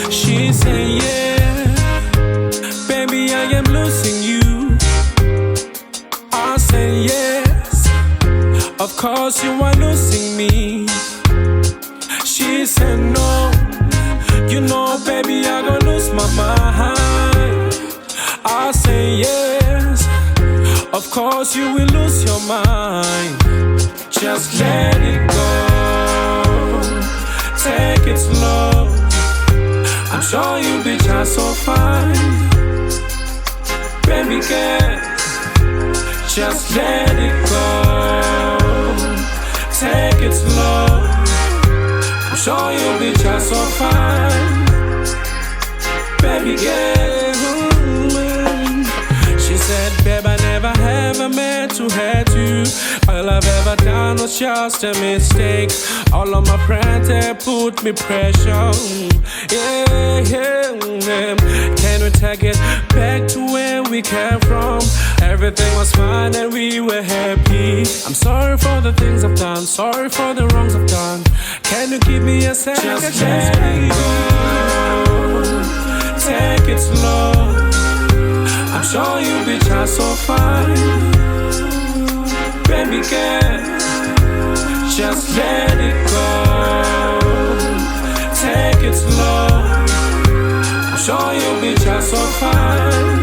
She said, yeah, baby, I am losing you. I said, yes, of course you are losing me. She said, no, you know, baby, I gon' lose my mind. I said, yes, of course you will lose your mind. Just let it go, take it slow. I'm sure you bitch are so fine. Baby girl, just let it go, take it slow. I'm sure you bitch are so fine. Baby girl, she said, babe, I never ever meant to hurt you. All I've ever done was just a mistake. All of my friends, they put me pressure. Yeah, yeah, yeah. Can we take it back to where we came from? Everything was fine and we were happy. I'm sorry for the things I've done, sorry for the wrongs I've done. Can you give me a second? Just let it go, take it slow. I'm sure you bitch are so fine. Baby girl, just let it go, take it slow. I'm sure you bitch are so fine.